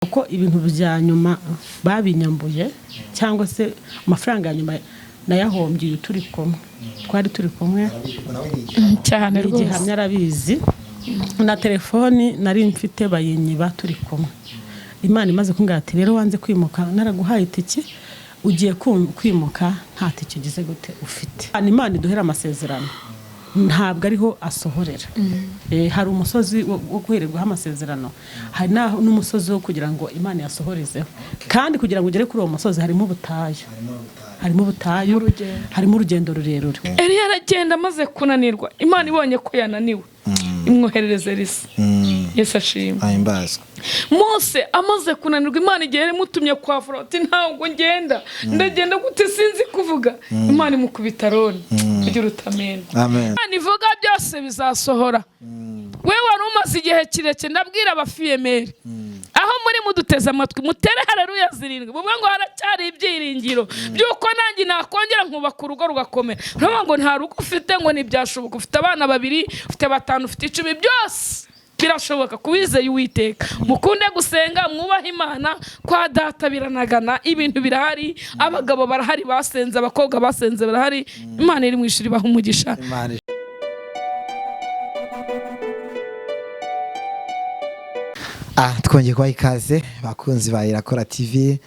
uko ibintu bya nyuma babinyambuye cyangwa se amafaranga ya nyuma nayahombye turi kumwe twari turi kumwe cyane rwose igihamya arabizi na telefoni nari mfite bayinyiba turi kumwe. Imana imaze kumbwira ati rero wanze kwimuka naraguhaye itike ugiye kwimuka nta tike ugize gute ufite. Imana iduhera amasezerano ntabwo ariho asohorera. Hari umusozi wo guhererwaho amasezerano, hari n'umusozi wo kugira ngo Imana yasohorezeho, kandi kugira ngo ugere kuri uwo musozi harimo ubutayu, harimo urugendo rurerure. Eliya aragenda amaze kunanirwa, Imana ibonye ko yananiwe imwoherereze Elisa. Yesu ashimwe. Ahimbazwe. Mose amaze kunanirwa, Imana igihe yamutumye kwa Farawo ati ntabwo ngenda, ndagenda gute sinzi kuvuga. Imana imukubita Aroni kugira utamena. Amen. Nivuga byose bizasohora. Wewe wari umaze igihe kirekire ndabwira abafiyemeri aho muri muduteze amatwi mutere haleluya zirindwi bumwe ngo haracyari ibyiringiro byuko nanjye nakongera nkubaka urugo rugakomera. Ntabwo ngo nta rugo ufite ngo ntibyashoboka, ufite abana 2, ufite 5, ufite 10, byose birashoboka kuwizeye Uwiteka. Mukunde gusenga, mwubaha Imana, kwa data biranagana, ibintu birahari, abagabo barahari basenze, abakobwa basenze barahari. Imana iri mwishuri baha umugisha. Twongeye kwa ikaze bakunzi ba IRAKORA TV,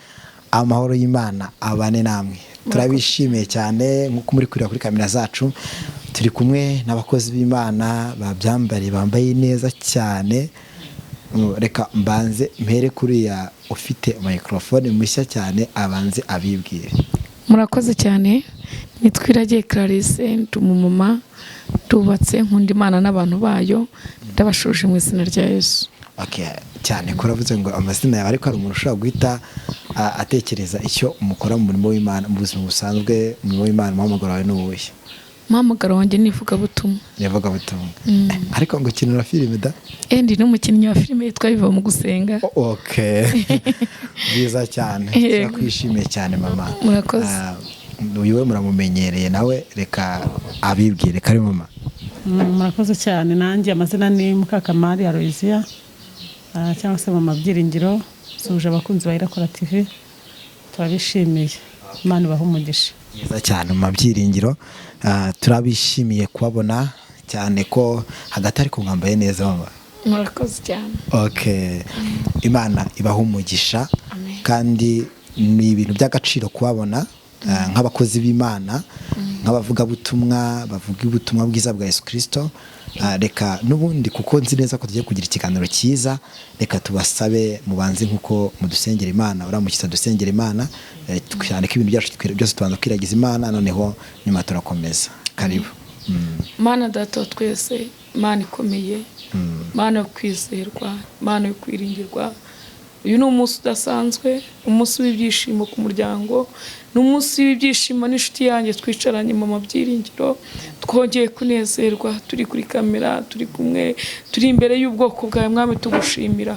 amahoro y'Imana abane namwe. Turabishimiye cyane nkuko muri kurira kuri kamera zacu, turi kumwe n'abakozi b'Imana babyambariye bambaye neza cyane. Reka mbanze mpere kuri ya ufite microphone mushya cyane abanze abibwire. Murakoze cyane, nitwiragiye Clarisse, ndumumama, tubatse nkunda Imana n'abantu bayo, ndabashuje mu izina rya Yesu. Okay, cyane kuravuze ngo amazina yawe, ariko hari umuntu ushobora guhita atekereza icyo umukora mu murimo w'Imana mu buzima busanzwe. Umurimo w'Imana umuhamagaro wawe n'uwuhe? Umuhamagaro wanjye ni ivugabutumwa. Ivugabutumwa. Ariko ngo ukinira filime da? Ndi n'umukinnyi wa filime yitwa Biva mu gusenga. Okay. Byiza cyane. Turakwishimiye cyane mama. Murakoze. Uyu we muramumenyereye nawe, reka abibwire kari mama. Murakoze cyane. Nanjye amazina ni Mukakamari Aloysia cyangwa se Mmbyiringiro. Suje abakunzi ba IRAKORA TV, turabishimiye. Imana ibahe umugisha. Neza cyane Mmbyiringiro, turabishimiye kubabona cyane ko hagati ariko mwambaye neza mama. Murakoze cyane. Okay. Imana ibahe umugisha kandi ni ibintu by'agaciro kubabona nk'abakozi b'Imana, nk'abavuga butumwa, bavuga ubutumwa bwiza bwa Yesu Kristo. Reka nubundi kuko nzi neza ko tugiye kugira ikiganiro cyiza, reka tubasabe mubanze nkuko mudusengera Imana, uramukiza dusengera Imana, cyane ko ibintu byacu byose tubanza kwiragiza Imana, noneho nyuma turakomeza. Karibu. Mana data twese, Mana ikomeye, Mana yo kwizerwa, Mana yo kwiringirwa. Uyu ni umunsi udasanzwe, umunsi w'ibyishimo ku muryango, n'umunsi w'ibyishimo n'inshuti yanjye twicaranye mu Mmbyiringiro, twongeye kunezerwa, turi kuri kamera, turi kumwe, turi imbere y'ubwoko bwawe Mwami tugushimira.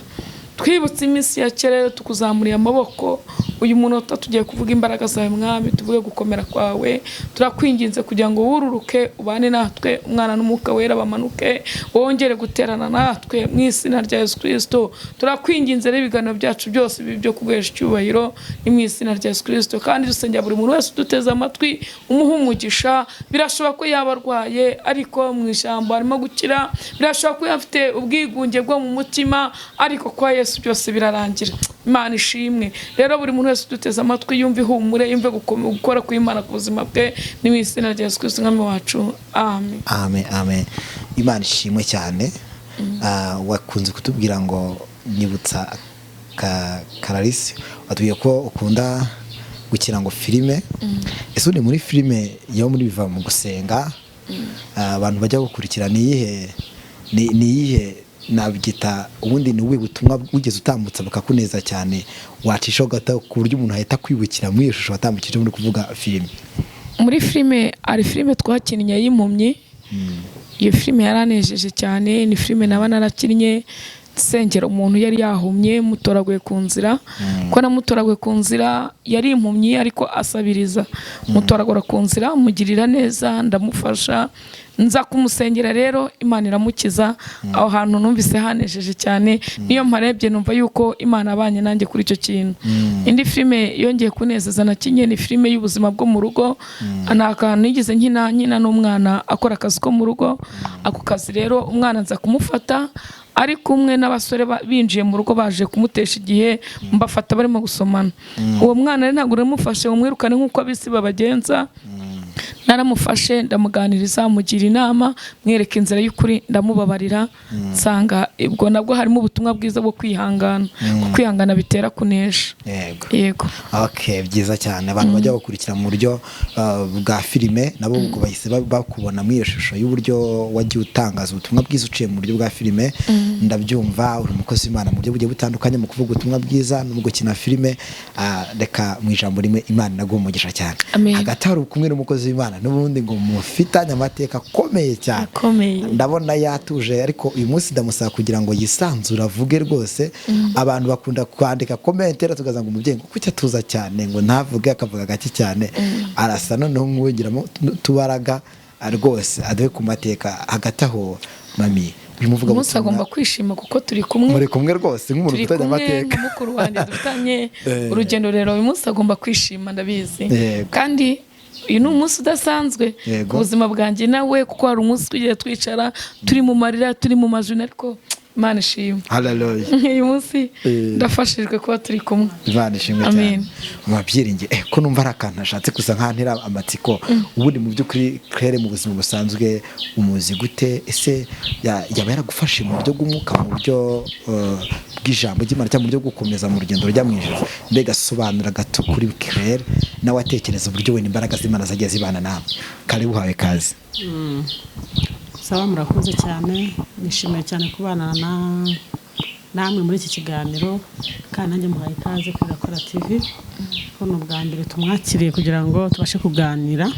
Twibutse iminsi ya kera tukuzamuriye amaboko, uyu munota tugiye kuvuga imbaraga zawe Mwami, tuvuge gukomera kwawe. Turakwinginze kugira ngo wururuke ubane natwe, umwana n'umwuka wera bamanuke, wongere guterana natwe mu izina rya Yesu Kristo. Turakwinginze rero ibiganiro byacu byose byo kuguhesha icyubahiro ni mu izina rya Yesu Kristo, kandi dusengera buri muntu wese uduteze amatwi umuha umugisha. Birashoboka ko yaba arwaye ariko mu ishyamba arimo gukira, birashoboka ko afite ubwigunge bwo mu mutima ariko kwa Yesu byose birarangira. Imana ishimwe. Rero buri muntu wese uduteze amatwi yumve ihumure, yumve gukora kw'Imana ku buzima bwe ni mu izina rya Yesu Kristo Mwami wacu. Amen. Amen. Amen. Imana ishimwe cyane. Wakunze kutubwira ngo nyibutsa Clarisse, watubwiye ko ukunda gukina ngo filime. Ese uri muri filime yo muri Biva mu gusenga, abantu bajya gukurikira ni iyihe nabigita ubundi ni ubuhe butumwa ugeze utambutsa bukakuneza cyane wacisho gata ku buryo umuntu ahita kwibukira muri ishusho watambukije muri kuvuga filime? Muri filime ari filime twakinnye y'impumyi. Iyo filime yaranejeje cyane, ni filime naba narakinnye sengera umuntu yari yahumye mutoraguye ku nzira. Ko namutoraguye ku nzira yari impumyi ariko asabiriza, mutoragura ku nzira mugirira neza, ndamufasha nza kumusengera rero Imana iramukiza. aho hantu numvise hanejeje cyane, niyo mparebye numva yuko Imana abanye nanjye kuri icyo kintu. indi filime yongeye kunezeza na kinye ni filime y'ubuzima bwo mu rugo. ana akantu nigeze nkina n'umwana akora akazi ko mu rugo. ako kazi rero umwana nza kumufata ari kumwe n'abasore binjiye mu rugo baje kumutesha igihe, mbafata barimo gusomana. uwo mwana rero ntabwo namufashe umwirukane nk'uko abisi babagenza. naramufashe ndamuganiriza, mugira inama, mwereka inzira y'ukuri, ndamubabarira. nsanga ubwo nabwo harimo ubutumwa bwiza bwo kwihangana, kuko kwihangana bitera kunesha. Yego. Okay, byiza cyane. Abantu bajya gukurikira mu buryo bwa filime nabo ubwo bahise bakubona mu iyo shusho y'uburyo wagiye utangaza ubutumwa bwiza uciye mu buryo bwa filime. ndabyumva uri umukozi w'Imana mu buryo bugiye butandukanye mu kuvuga ubutumwa bwiza no mu gukina filime. Reka mu ijambo rimwe Imana naguumugisha cyane. Hagati hari kumwe n'umukozi w'Imana n'ubundi ngo mufitanye amateka akomeye cyane. Ndabona yatuje, ariko uyu munsi ndamusaba kugira ngo yisanzure avuge rwose. abantu bakunda kwandika komentera tugaza ngo umubyeyi ngo kucya tuza cyane ngo ntavuge, akavuga gake cyane. arasa noneho mwigiramo tubaraga rwose aduhe ku mateka. hagati aho mami umunsi agomba kwishima kuko turi kumwe, muri kumwe rwose nk'umuntu ufitanye amateka, mukuru wanjye dufitanye urugendo. rero uyu munsi agomba kwishima, ndabizi. kandi uyu ni umunsi udasanzwe ku buzima bwanjye nawe, kuko hari umunsi twigiye twicara turi mu marira, turi mu majuna, ariko Imana ishimwe. Hallelujah. uyu munsi ndafashijwe kuba turi kumwe. Imana ishimwe cyane. Mmbyiringiro ko numva ari akantu ashatse gusa nkantira amatsiko. ubundi mu by'ukuri Claire mu buzima busanzwe umuzi gute? ese yaba yaragufashe mu buryo bw'umwuka, mu buryo bw'ijambo ry'Imana, cyangwa mu buryo gukomeza mu rugendo rujya mu ijuru? Mbega sobanura gato kuri Claire nawe atekereza uburyo we imbaraga z'Imana zagiye zibana nawe. Karibu hawe kazi. Saba murakoze cyane, nishimiye cyane kubana namwe muri iki kiganiro, kandi nanjye muhaye ikaze kuri IRAKORA TV. Hano bwa mbere tumwakiriye kugira ngo tubashe kuganira.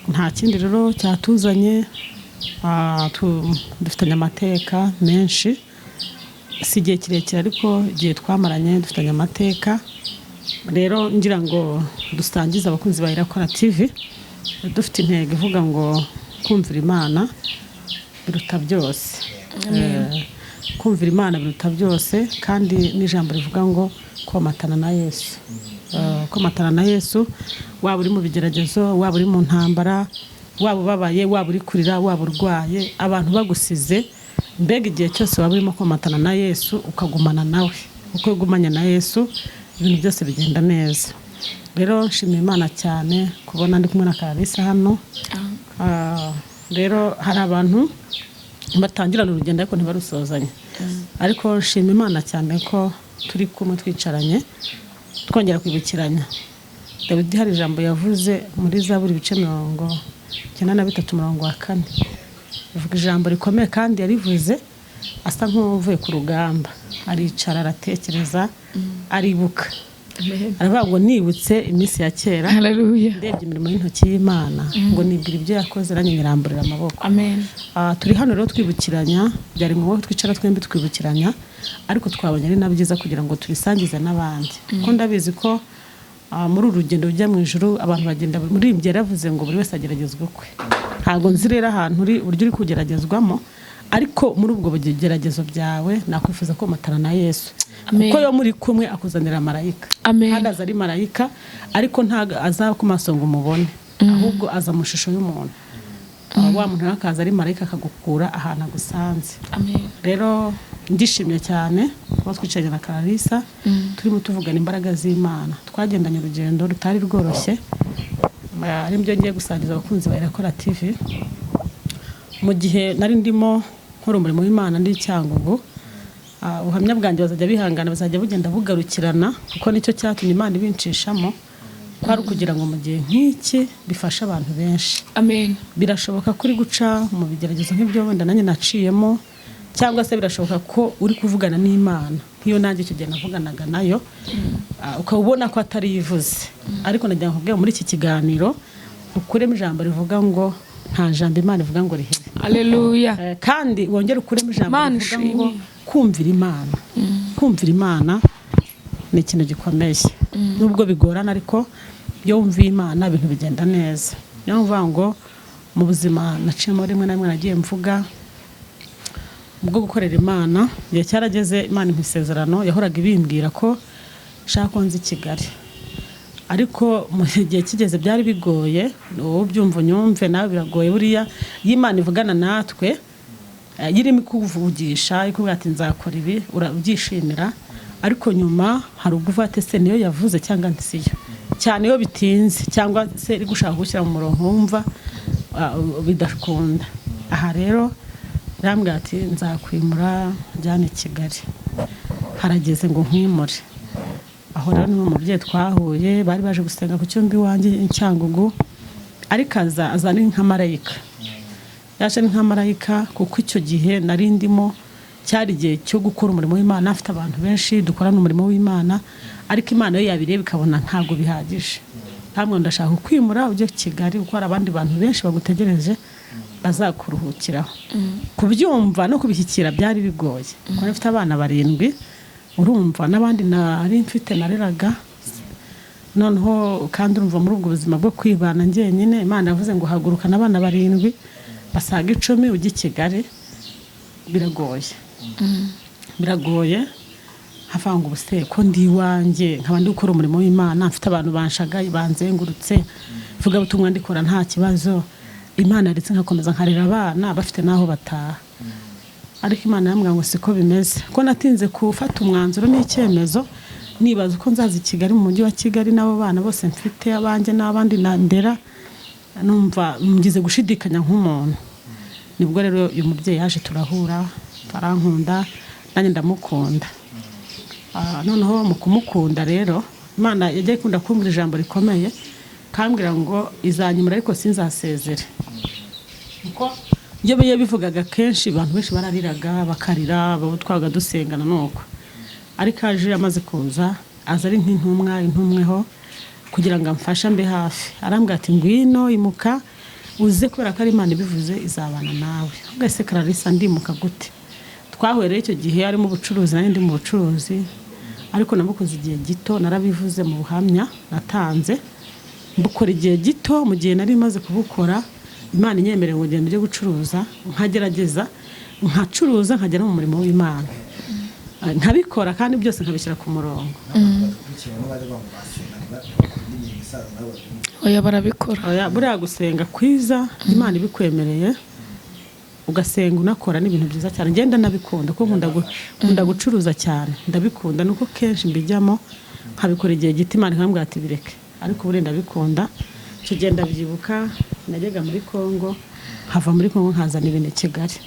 Nta kindi rero cyatuzanye, dufitanye amateka menshi, si igihe kirekire ariko igihe twamaranye dufitanye amateka. Rero ngira ngo dusangize abakunzi ba IRAKORA TV, dufite intego ivuga ngo kumvira Imana biruta byose. kumvira Imana biruta byose, kandi n'ijambo rivuga ngo komatana na Yesu. Komatana na Yesu, waba uri mu bigeragezo, waba uri mu ntambara, waba ubabaye, waba uri kurira, waba urwaye, abantu bagusize, mbega igihe cyose waba urimo komatana na Yesu ukagumana nawe, uko ugumanye na Yesu ibintu byose bigenda neza. Rero nshimiye Imana cyane kubona ndi kumwe na Clarisse hano. Rero hari abantu batangirana urugendo ariko ntibarusozanye, ariko nshima Imana cyane ko turi kumwe twicaranye twongera kwibukiranya. David hari ijambo yavuze muri Zaburi ibice 93:4, ivuga ijambo rikomeye kandi yarivuze asa nk'uvuye ku rugamba, aricara aratekereza, aribuka. Aravuga ngo nibutse iminsi ya kera, ndebye imirimo y'intoki y'Imana, ngo nibwira ibyo yakoze nanjye nyiramburira amaboko. Turi hano rero twibukiranya, byari ngombwa twicara twembi twibukiranya, ariko twabonye ari na byiza kugira ngo tubisangize n'abandi. Kuko ndabizi ko muri uru rugendo rujya mu ijuru abantu bagenda, muri ibyo yaravuze ngo buri wese ageragezwe kwe. Ntabwo nzi rero ahantu uri uburyo uri kugeragezwamo, ariko muri ubwo bugeragezo byawe nakwifuza ko matana na Yesu. Kuko yo muri kumwe akuzanira marayika. Kandi aza ari marayika, ariko ntago aza ku maso ngo umubone, ahubwo aza mu shusho y'umuntu. Wa muntu akaza ari marayika akagukura ahantu agusanze. Rero ndishimye cyane kuba twicaranye na Clarisse, turimo tuvugana imbaraga z'Imana. Twagendanye urugendo rutari rworoshye, ari byo ngiye gusangiza abakunzi ba IRAKORA TV. Mu gihe nari ndimo nkora umurimo w'Imana ndi Cyangugu, ubuhamya bwanjye bazajya bihangana, bazajya bugenda bugarukirana, kuko nicyo cyatumye Imana ibinshishamo, kwari kugira ngo mu gihe nk'iki bifashe abantu benshi. Birashoboka kuri guca mu bigeragezo nk'ibyo wenda nanjye naciyemo, cyangwa se birashoboka ko uri kuvugana n'Imana nk'iyo nanjye icyo gihe navuganaga nayo, ukabona ko atari yivuze. Ariko nagira ngo muri iki kiganiro ukuremo ijambo rivuga ngo nta jambo Imana ivuga ngo rihere. Haleluya. Kandi wongere ukuremo ijambo rivuga ngo kumvira Imana. Kumvira Imana ni ikintu gikomeye, nubwo bigorana, ariko iyo wumviye Imana ibintu bigenda neza. Niyo mvuga ngo mu buzima naciyemo rimwe na rimwe nagiye mvuga bwo gukorera Imana. Igihe cyarageze Imana impisezerano, yahoraga ibimbwira ko nshaka ko nzi Kigali, ariko mu gihe kigeze byari bigoye. Wowe byumva nyumve nawe biragoye buriya. Imana ivugana natwe yirimo kuvugisha ikubwira ati nzakora ibi, urabyishimira, ariko nyuma hari ubwo ati se niyo yavuze cyangwa ntisiyo, cyane iyo bitinze cyangwa se iri gushaka gushyira mu murongo wumva bidakunda. Aha rero rambwira ati nzakwimura njyane Kigali, harageze ngo nkwimure. Aho rero ni umubyeyi twahuye, bari baje gusenga ku cyumba iwanjye Cyangugu, ariko aza ni nka marayika. Yaje ni nka marayika kuko icyo gihe nari ndimo cyari igihe cyo gukora umurimo w'Imana, afite abantu benshi dukorana umurimo w'Imana, ariko Imana yo yabireba ikabona ntago bihagije. Ntabwo ndashaka kwimura ujye Kigali kuko hari abandi bantu benshi bagutegereje bazakuruhukiraho. Kubyumva no kubishyikira byari bigoye kuko nafite abana 7, urumva n'abandi nari mfite nareraga, noneho kandi urumva muri ubwo buzima bwo kwibana njyenyine. Imana yavuze ngo haguruka n'abana 7 basaga 10 ujye Kigali. Biragoye havanga ubuse ko ndi iwanjye nkaba ndi gukora umurimo w'Imana, mfite abantu banshagaye banzengurutse, vuga butumwa ndikora nta kibazo. Imana yaretse nkakomeza nkarera abana bafite naho bataha, ariko Imana yambwira ngo siko bimeze, ko natinze gufata umwanzuro n'icyemezo. Nibaza ko nzaza Kigali, mu mujyi wa Kigali, n'abo bana bose mfite abanjye n'abandi ndera, numva mugize gushidikanya nk'umuntu. Nibwo rero uyu mubyeyi yaje turahura, parankunda nanjye ndamukunda. Noneho mu kumukunda rero Imana yagiye ikunda kumbwira ijambo rikomeye, kambwira ngo izanyimura ariko sinzasezere. Kuko iyo bivugaga kenshi abantu benshi barariraga bakarira, abo twaga dusengana nuko, ariko aje amaze kuza aza ari intumweho kugira ngo amfashe mbe hafi. Arambwira ati ngwino imuka uze, kubera ko ari Imana ibivuze izabana nawe. Ngase Clarissa ndimuka gute? Twahuye icyo gihe ari mu bucuruzi, nari ndi mu bucuruzi, ariko namukoze igihe gito, narabivuze mu buhamya natanze, mbukora igihe gito. Mu gihe nari maze kubukora, Imana inyemerera ngo ngende byo gucuruza, nkagerageza nkacuruza, nkagera mu murimo w'Imana, nkabikora kandi byose nkabishyira ku murongo. Oya barabikora. Oya buriya gusenga kwiza Imana ibikwemereye ugasenga unakora n'ibintu byiza cyane. Ngenda nabikunda kuko nkunda gucuruza cyane, ndabikunda nuko kenshi mbijyamo nkabikora igihe gito. Imana nkambwira ati bireke, ariko buri ndabikunda. Cyo genda byibuka najyaga muri Kongo, hava muri Kongo nkazana ibintu Kigali,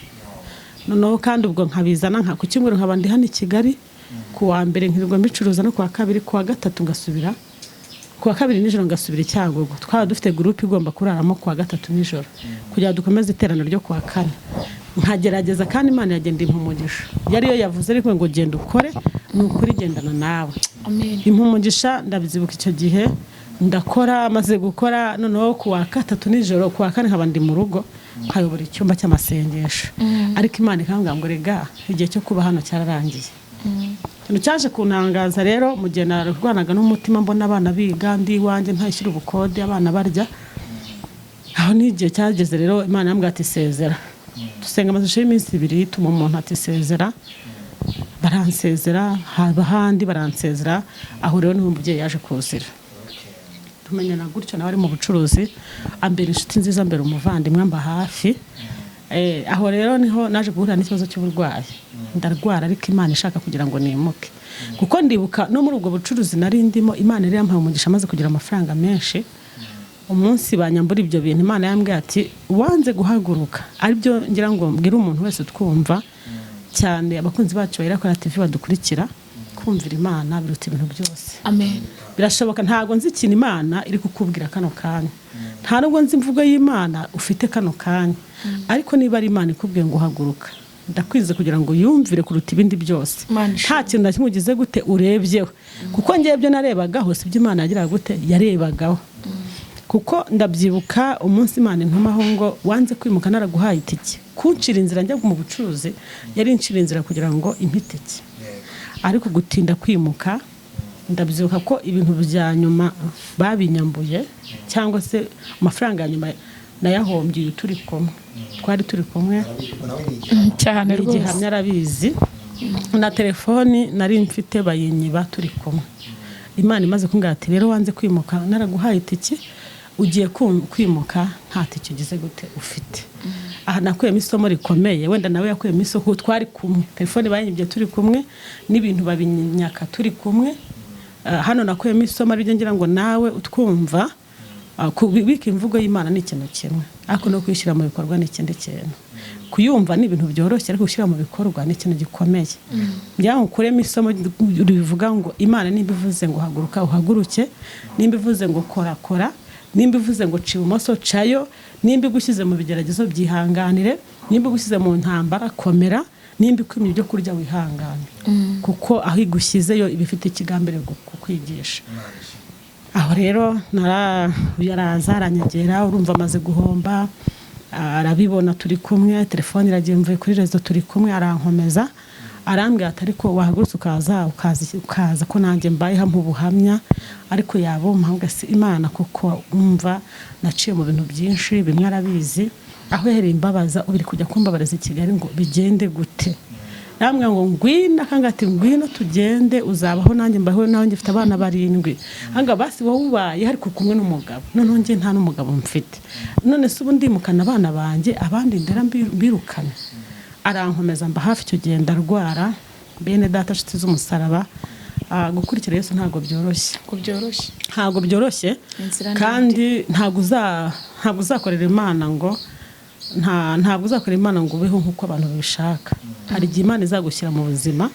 noneho kandi ubwo nkabizana nka ku cyumweru nkaba ndi hano Kigali, ku wa mbere nkirirwa mbicuruza, no ku wa kabiri, ku wa gatatu ngasubira, ku wa kabiri nijoro ngasubira Cyangugu. Twaba dufite groupe igomba kuraramo ku wa gatatu nijoro kugira dukomeze iterano ryo ku wa kane. Nkagerageza kandi Imana yagenda impumugisha, yariyo yavuze ariko ngo genda ukore, nukuri gendana nawe. Amen. Impumugisha ndabizibuka icyo gihe ndakora, maze gukora, noneho ku wa gatatu nijoro, ku wa kane nkaba ndi mu rugo nkayobora icyumba cy'amasengesho. Ariko Imana ikambwira ngo rega igihe cyo kuba hano cyararangiye. Kintu cyaje kuntangaza rero, mu gihe narwanaga n'umutima mbona abana biga ndi iwanjye ntashyira ubukode, abana barya, aho n'igihe cyageze rero Imana yambwira ati sezera. Dusenga amashusho y'iminsi 2 ituma umuntu ati sezera, baransezera, haba handi baransezera. Aho rero ni umubyeyi yaje kuzira, tumenyana gutyo, nawe ari mu bucuruzi, ambera inshuti nziza, mbere umuvandimwe, mba hafi. Aho rero niho naje guhura n'ikibazo cy'uburwayi, ndarwara, ariko Imana ishaka kugira ngo nimuke. Kuko ndibuka no muri ubwo bucuruzi nari ndimo, Imana yari yampaye umugisha amaze kugira amafaranga menshi. Umunsi banyambura ibyo bintu, Imana yambwiye ati wanze guhaguruka. Aribyo ngira ngo mbwire umuntu wese twumva cyane, abakunzi bacu IRAKORA TV badukurikira, kumvira Imana biruta ibintu byose. Amen. Birashoboka, ntago nzi ikintu Imana iri kukubwira kano kanya, nta nubwo nzi imvugo y'Imana ufite kano kanya, ariko niba ari Imana ikubwiye ngo haguruka, ndakwize kugira ngo yumvire kuruta ibindi byose. Nta kintu na kimwe ugize gute urebyeho, kuko ngiye byo narebagaho si byo Imana yagira gute yarebagaho. Kuko ndabyibuka umunsi Imana intumaho ngo wanze kwimuka, naraguhaye itike kuncira inzira njya mu bucuruzi, yari incira inzira kugira ngo impitike, ariko gutinda kwimuka. Ndabyibuka ko ibintu bya nyuma babinyambuye, cyangwa se amafaranga ya nyuma nayahombye uyu turi kumwe twari turi kumwe cyane rwose igihamya arabizi na telefoni nari mfite bayinyiba turi kumwe. Imana imaze kumbwira ati rero wanze kwimuka naraguhaye itike ugiye kwimuka nta tike ugize gute ufite. Aha nakuyemo isomo rikomeye, wenda nawe yakuyemo isomo, twari kumwe telefoni bayinyibye turi kumwe n'ibintu babinyaka turi kumwe. Hano nakuyemo isomo ari ngira ngo nawe utwumva kubika imvugo y'Imana ni ikintu kimwe, ariko no kwishyira mu bikorwa ni ikindi kintu. Kuyumva ni ibintu byoroshye, ariko gushyira mu bikorwa ni ikintu gikomeye. Njya kurema isomo rivuga ngo Imana nimba ivuze ngo haguruka uhaguruke, nimba ivuze ngo kora kora, nimba ivuze ngo ci ibumoso cayo, nimba igushyize mu bigeragezo byihanganire, nimba igushyize mu ntambara komera, nimba ikwimye ibyo kurya wihangane, kuko aho igushyizeyo ibifite ikigambire kukwigisha. Aho rero yaraza aranyegera, urumva amaze guhomba, arabibona turi kumwe, telefone iragiye mvuye kuri rezo turi kumwe, arankomeza arambwira ati ariko wahagurutse ukaza ko nanjye mbayeho mu buhamya, ariko yabumpa ngasi Imana kuko umva naciye mu bintu byinshi bimwe arabizi. Aho hereye imbabaza ubiri kujya kumbabariza i Kigali ngo bigende gute, namwe ngo ngwina kangati ngwino tugende uzabaho nanjye mbaho nawe ngifite abana 7 anga basi wowe ubaye ariko kumwe n'umugabo, none nje nta n'umugabo mfite, none se ubundi mukana abana banje abandi ndera mbirukana. Arankomeza mba hafi cyo genda rwara bene data shiti z'umusaraba. Gukurikira Yesu ntago byoroshye kandi ntago uzakorera Imana ngo ntabwo uzakorera Imana ngo ubeho nkuko abantu bishaka. Hari igihe Imana izagushyira mu buzima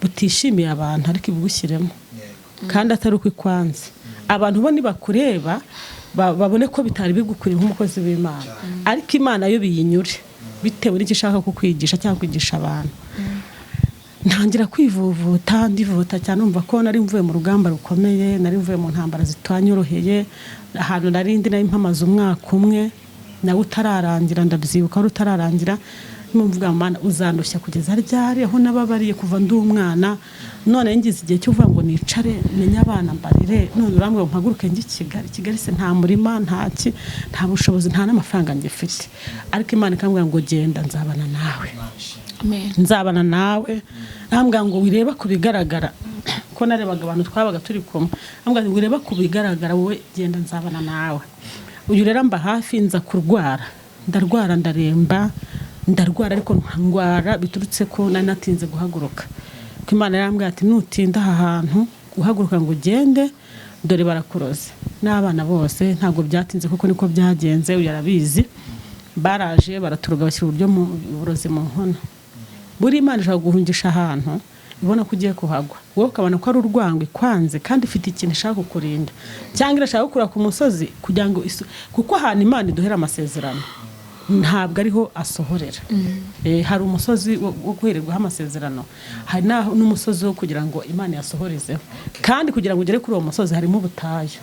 butishimiye abantu, ariko ibugushyiremo kandi atari uko ikwanze. Abantu bo nibakureba babone ko bitari bigukuriye nk'umukozi w'Imana, ariko Imana yo biyinyure bitewe n'icyo ishaka kukwigisha cyangwa kwigisha abantu. Ntangira kwivuvuta ndivuta cyane, numva ko nari mvuye mu rugamba rukomeye, nari mvuye mu ntambara zitanyoroheye, ahantu nari ndi nari mpamaze umwaka umwe nawe utararangira, ndabyibuka utararangira. Mvuga Mana uzandushya kugeza ryari, aho nababariye kuva ndi umwana, none ngize igihe cyo vuga ngo nicare menya abana mbarire, none urambwe mpaguruke ngi Kigali se nta murima nta bushobozi nta n'amafaranga ngifite, ariko Imana ikambwira ngo genda nzabana nawe. Amen. Nzabana nawe. Ambwira ngo wireba kubigaragara ko narebaga abantu twabaga turi kumwe, ambwira ngo wireba kubigaragara wowe genda nzabana nawe. Uyu rero mba hafi nza kurwara, ndarwara ndaremba, ariko ntangwara biturutse ko nari natinze guhaguruka. Ko Imana yarambwira ati nutinda aha hantu uhaguruka ngo ugende dore barakuroze. N'abana bose ntabwo byatinze kuko niko byagenze, uyarabizi. Baraje baraturuga bashyira uburyo mu burozi mu nkono. Buri Imana ishaka guhungisha ahantu ibona ko ugiye kuhagwa, wowe ukabona ko ari urwango ikwanze kandi ifite ikintu ishaka kukurinda, cyangwa irashaka gukura ku musozi kugira ngo kuko ahantu Imana iduhera amasezerano ntabwo ariho asohorera. Hari umusozi wo guhererwaho amasezerano, hari n'umusozi wo kugira ngo Imana yasohorezeho, kandi kugira ngo ugere kuri uwo musozi harimo ubutayu,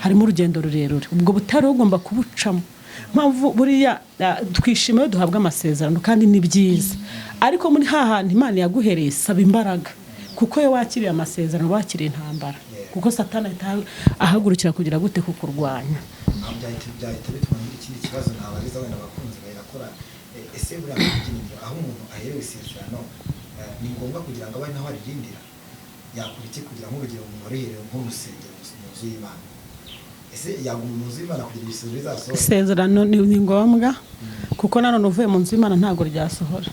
harimo urugendo rurerure. Ubwo butari ugomba kubucamo. Mpamvu buriya twishimiye duhabwa amasezerano kandi ni byiza, ariko muri hahantu Imana yaguhereye saba imbaraga, kuko yo wakiriye amasezerano wakiriye intambara, kuko Satani ahagurukira kugira gute kukurwanya. Byahita bituma ikindi kibazo nabariza wenda abakunzi bayakora. Ese buriya Mmbyiringiro aho umuntu aherewe isezerano ni ngombwa kugira ngo abe naho arindira yakora iki kugira ngo urugero umuntu wareherewe nk'urusengero mu nzu y'Imana, ese yaguma mu nzu y'Imana kugira isezerano rizasohora? Isezerano ni ngombwa kuko nanone uvuye mu nzu y'Imana ntabwo ryasohora.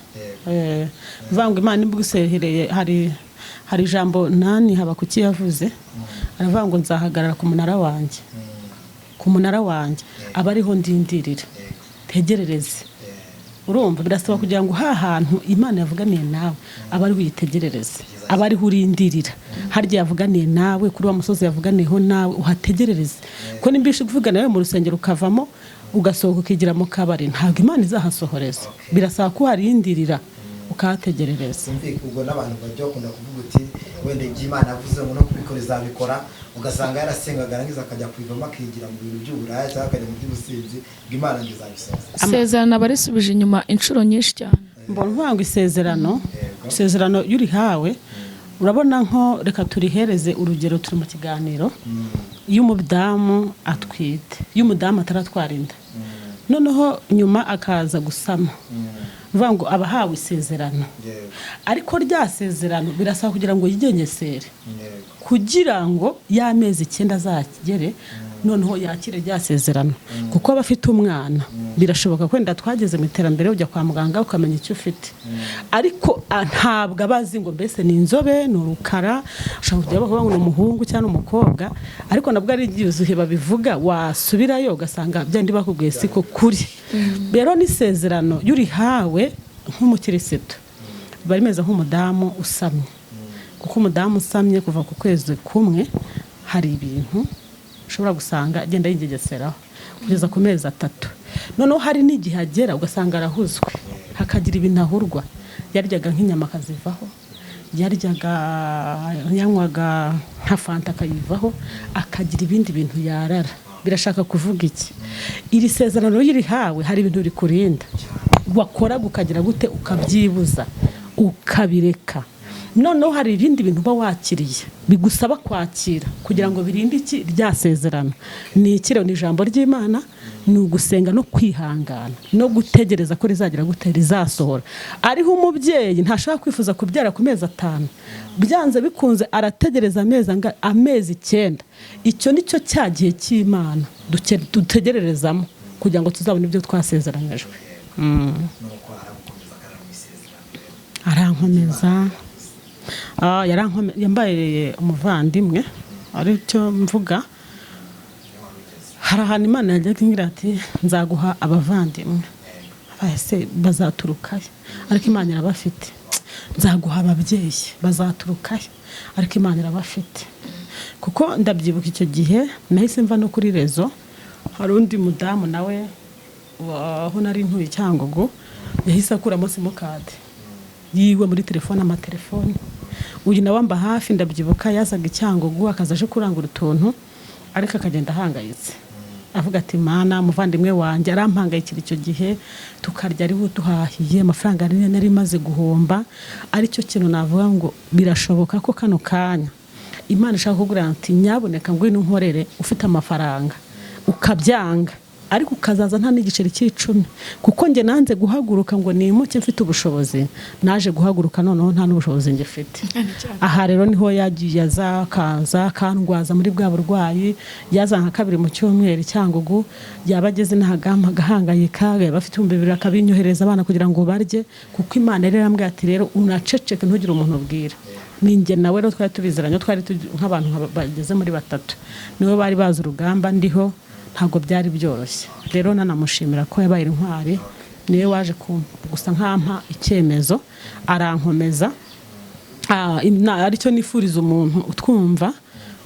Vanga Imana nibigusehereye. Hari ijambo nani haba kuki yavuze, aravuga ngo nzahagarara ku munara wanjye abariho ndindirira tegerereze. Urumva birasaba kugira ngo hantu Imana yavuganiye nawe abari uyitegerereze, abari urindirira. Harya yavuganiye nawe kuri wa musozi yavuganiyeho nawe uhategerereze, ko nimbishe kuvuga nawe mu rusengero ukavamo ugasohoka ukigira mu kabari, ntabwo Imana izahasohoreza. Birasaba ko harindirira ukahategerereza. Ubwo n'abantu bajya bakunda kuvuga uti wenda iby'Imana yavuze ngo no kubikora izabikora, ugasanga yarasengaga arangiza akajya kwivamo akigira mu bintu by'uburaya cyangwa akajya mu by'ubusinzi, bw'Imana ngizabisoza. Isezerano barisubije inyuma inshuro nyinshi cyane. Mbona ngo isezerano yuri hawe urabona nko reka turihereze urugero turi mu kiganiro iyo umudamu atwite iyo umudamu ataratwara inda noneho nyuma akaza gusama uvuga ngo abahawe isezerano ariko rya sezerano birasaba kugira ngo yigengesere kugira ngo y'amezi 9 azakigere noneho yakire rya sezerano kuko abafite umwana birashoboka kwenda twageze mu iterambere ujya kwa muganga ukamenya icyo ufite ariko ntabwo abazi ngo mbese ni inzobe ni urukara ushobora kujya bavuga ngo ni umuhungu cyangwa umukobwa ariko nabwo ari igihe babivuga wasubirayo ugasanga byandi bakubwiye siko kuri rero ni sezerano yurihawe nk'umukirisitu barimeze nk'umudamu usamye kuko umudamu usamye kuva ku kwezi kumwe hari ibintu ushobora gusanga agenda yigegeseraho kugeza ku mezi 3 noneho hari n'igihe agera ugasanga arahuzwe hakagira ibinahurwa yaryaga nk'inyama akazivaho yaryaga yanywaga nka fanta akayivaho akagira ibindi bintu yarara birashaka kuvuga iki iri sezerano yirihawe hari ibintu bikurinda wakora gukagira gute ukabyibuza ukabireka noneho hari ibindi bintu uba wakiriye bigusaba kwakira kugira ngo birinde iki rya sezerano ni ikiro ni ijambo ry'Imana ni ugusenga no kwihangana no gutegereza ko rizagira gute rizasohora ariho umubyeyi ntashaka kwifuza kubyara ku mezi 5 byanze bikunze arategereza amezi 9 icyo nicyo cyagiye cy'Imana dutegererezamo kugira ngo tuzabone ibyo twasezeranijwe arankomeza yambaye umuvandimwe aricyo mvuga hari ahantu Imana yajyaga ingira ati nzaguha abavandimwe bahise bazaturukaye ariko Imana irabafite nzaguha ababyeyi bazaturukaye ariko Imana irabafite kuko ndabyibuka icyo gihe nahise mva no kuri rezo hari undi mudamu nawe aho nari ntuye Cyangugu yahise akuramo simukade yiwe muri telefone amatelefone uyu nawamba hafi ndabyibuka yazaga Cyangugu akazaje kurangura utuntu ariko akagenda ahangayitse avuga ati Imana muvandimwe wanjye arampangayikira icyo gihe tukarya ari duhahiye amafaranga nari maze guhomba aricyo kintu navuga ngo birashoboka ko kano kanya Imana ishaka kugura ati nyaboneka ngo inunkorere ufite amafaranga ukabyanga ariko ukazaza nta n'igiceri cy'icumi kuko nge nanze guhaguruka ngo nimuke mfite ubushobozi naje guhaguruka noneho nta n'ubushobozi nge mfite aha rero niho yagiye azakaza kandwaza muri bwa burwayi yaza nka 2 mu cyumweru Cyangugu yabageze n'ahagama gahangayika bafite 200 akabinyohereza abana kugira ngo barye kuko Imana rero yambwiye ati rero unaceceke ntugire umuntu ubwira ninjye nawe rero twari tubiziranye twari nk'abantu bageze muri 3 niwe bari bazi urugamba ndiho ntago byari byoroshye rero nanamushimira ko yabaye intwari niwe waje gusa nkampa icyemezo arankomeza aricyo nifuriza umuntu utwumva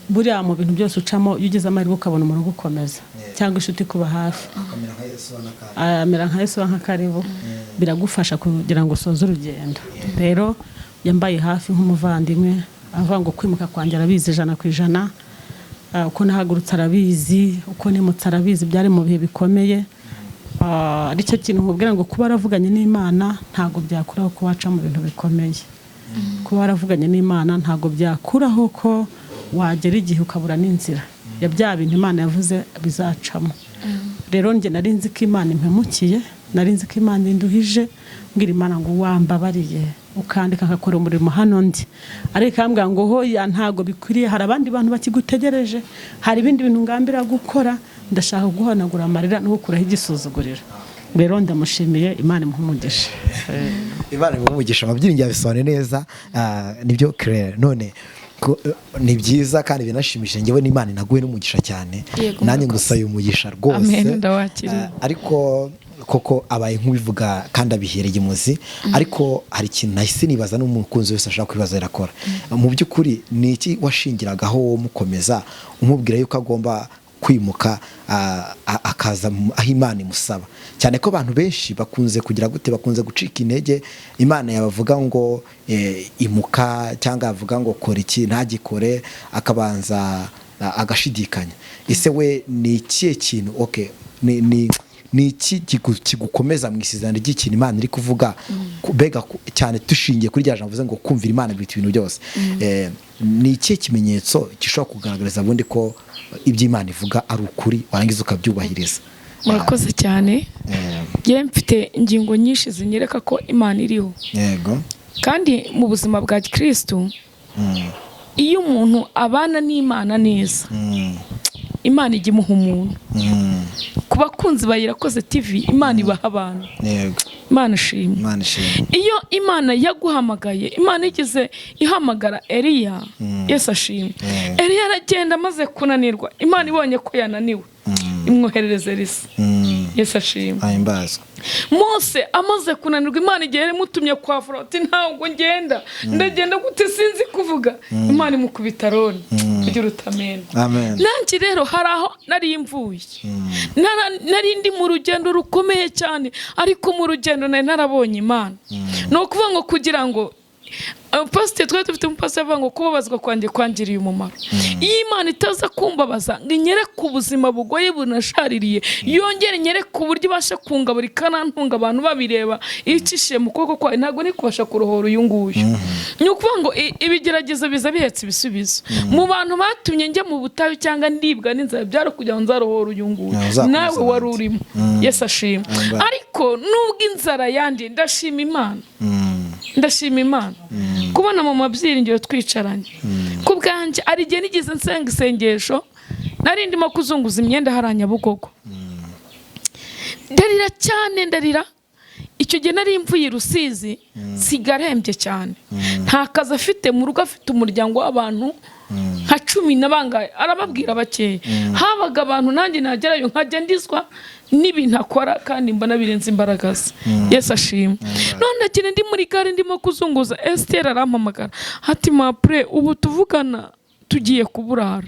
buriya mu bintu byose ucamo iyo ugeze amahirwe ukabona umuntu gukomeza cyangwa inshuti kuba hafi amera nka Yesu nk'akaribu biragufasha kugira ngo usoze urugendo rero yambaye hafi nk'umuvandimwe avuga ngo kwimuka kwanjye arabizi 100%. Uko nahagurutse arabizi uko nimutse arabizi byari mu bihe bikomeye aricyo kintu nkubwira ngo kuba aravuganye n'Imana ntago byakuraho ko waca mu bintu bikomeye kuba aravuganye n'Imana ntago byakuraho ko wagera igihe ukabura n'inzira ya bya bintu Imana yavuze bizacamo rero nge nari nzi ko Imana impemukiye nari nzi ko Imana induhije ngira Imana ngo wambabariye ukandika akakora umurimo hano ndi ariko ambwa ngo hoya ntago bikwiriye hari abandi bantu bakigutegereje hari ibindi bintu ngambira gukora ndashaka guhanagura amarira no gukuraho igisuzugurira rero ndamushimiye Imana imuhumugisha Imana imuhumugisha Mmbyiringiro yabisobanuye neza nibyo clair none ni byiza kandi binashimishije ngewe n'Imana inaguye n'umugisha cyane nanjye ngusaye umugisha rwose amen ndawakiriye ariko koko abaye nk'ubivuga kandi abihereye imuzi ariko hari ikintu nahise nibaza n'umukunzi wese ashaka kwibaza irakora mu by'ukuri ni iki washingiragaho wo mukomeza umubwira yuko agomba kwimuka akaza aho Imana imusaba cyane ko abantu benshi bakunze kugira gute bakunze gucika intege Imana yabavuga ngo imuka cyangwa avuga ngo kora iki ntagikore akabanza agashidikanya ese we ni ikihe kintu okay ni ni iki kigukomeza mu isezerano ry'ikintu Imana iri kuvuga bega cyane dushingiye kuri rya jambo vuze ngo kumvira Imana biruta ibintu byose ni iki kimenyetso gishobora kugaragariza bundi ko iby'Imana ivuga ari ukuri warangiza ukabyubahiriza? Murakoze cyane. Yewe mfite ingingo nyinshi zinyereka ko Imana iriho. Yego. Kandi mu buzima bwa Kristo iyo umuntu abana n'Imana neza Imana ijya imuha umuntu. Ku bakunzi ba IRAKORA TV Imana ibaha abantu. Yego. Imana ishimwe. Imana ishimwe. Iyo Imana yaguhamagaye Imana igeze ihamagara Eliya, Yesu ashimwe. Eliya aragenda amaze kunanirwa Imana ibonye ko yananiwe imwoherereza Elisa. Yesu ashimwe. Ahimbazwe. Mose amaze kunanirwa Imana igihe imutumye kwa Farawo ati ntabwo ngenda ndagenda gute sinzi kuvuga Imana imukubita Aroni kugira utamena. Amen. Nanjye rero hari aho nari mvuye nari ndi mu rugendo rukomeye cyane ariko mu rugendo nari narabonye Imana. No kuvuga ngo kugira ngo pastor twari dufite umupastor avuga ngo kubabazwa kwanjye kwangiriye umumaro. Iyo Imana itaza kumbabaza ngo inyereke ubuzima bugoye bunashaririye yongere inyereke uburyo ibasha kungabura ikanantunga abantu babireba icishiye mu kuboko kwayo ntabwo ni kubasha kurohora uyu nguyu. Ni ukuvuga ngo ibigeragezo biza bihetse ibisubizo. Mu bantu batumye njya mu butayu cyangwa ndibwa n'inzara byaro kugira ngo nzarohora uyu nguyu nawe wari urimo. Yesu ashimwe. Ariko nubwo inzara yandi ndashima Imana. Ndashima Imana kubona mu Mmbyiringiro twicaranye. Ku bwanjye ari igihe nigize nsenga isengesho nari ndimo kuzunguza imyenda haranya Bugogo. Ndarira cyane ndarira. Icyo gihe nari mvuye Rusizi sigarembye cyane. Nta kazi afite mu rugo afite umuryango w'abantu nka 10 n'abangaye arababwira bakeya. Habaga abantu nanjye nagerayo nkajya ndizwa n'ibintu akora kandi mbona birenze imbaraga ze. Yesu ashimwe. None cyane ndi muri gare ndimo kuzunguza Esther arampamagara ati mapre ubu tuvugana tugiye kuburara.